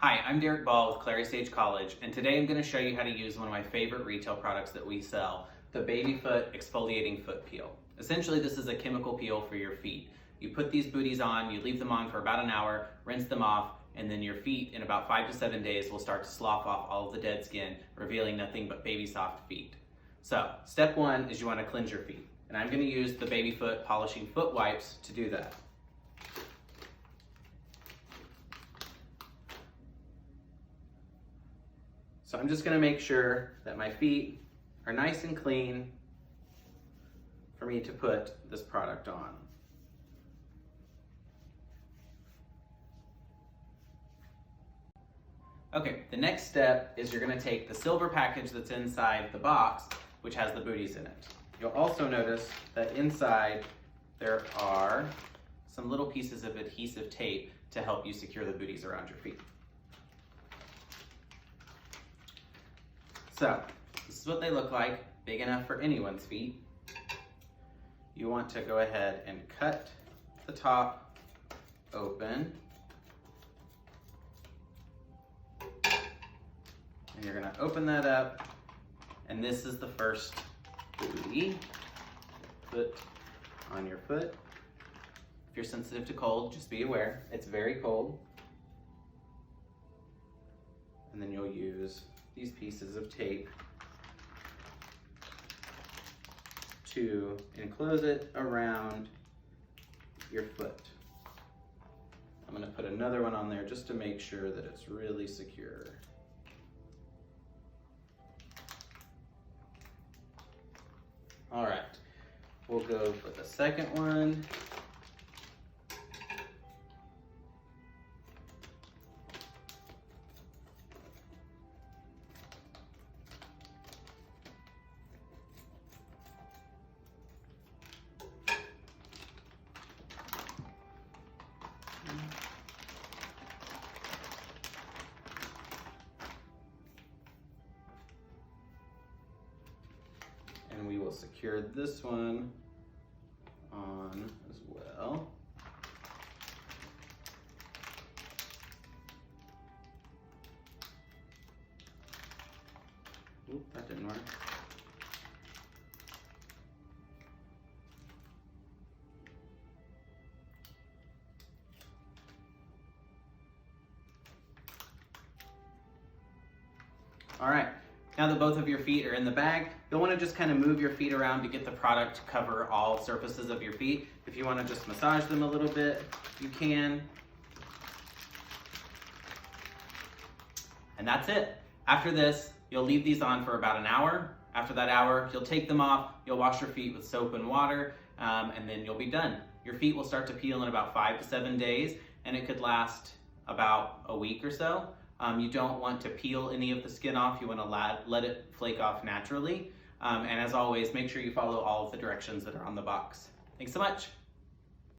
Hi, I'm Derek Ball with Clary Sage College, and today I'm going to show you how to use one of my favorite retail products that we sell, the Babyfoot Exfoliating Foot Peel. Essentially, this is a chemical peel for your feet. You put these booties on, you leave them on for about an hour, rinse them off, and then your feet in about 5 to 7 days will start to slough off all of the dead skin, revealing nothing but baby soft feet. So, step one is you want to cleanse your feet, and I'm going to use the Babyfoot Polishing Foot Wipes to do that. So I'm just going to make sure that my feet are nice and clean for me to put this product on. Okay, the next step is you're going to take the silver package that's inside the box, which has the booties in it. You'll also notice that inside there are some little pieces of adhesive tape to help you secure the booties around your feet. So, this is what they look like, big enough for anyone's feet. You want to go ahead and cut the top open. And you're going to open that up, and this is the first booty. Put on your foot. If you're sensitive to cold, just be aware, it's very cold. And then you'll use these pieces of tape to enclose it around your foot. I'm going to put another one on there just to make sure that it's really secure. All right, we'll go with the second one. And we will secure this one on as well. Oop, that didn't work. All right. Now that both of your feet are in the bag, you'll want to just kind of move your feet around to get the product to cover all surfaces of your feet. If you want to just massage them a little bit, you can. And that's it. After this, you'll leave these on for about an hour. After that hour, you'll take them off, you'll wash your feet with soap and water, and then you'll be done. Your feet will start to peel in about 5 to 7 days, and it could last about a week or so. You don't want to peel any of the skin off. You want to let it flake off naturally. And as always, make sure you follow all of the directions that are on the box. Thanks so much.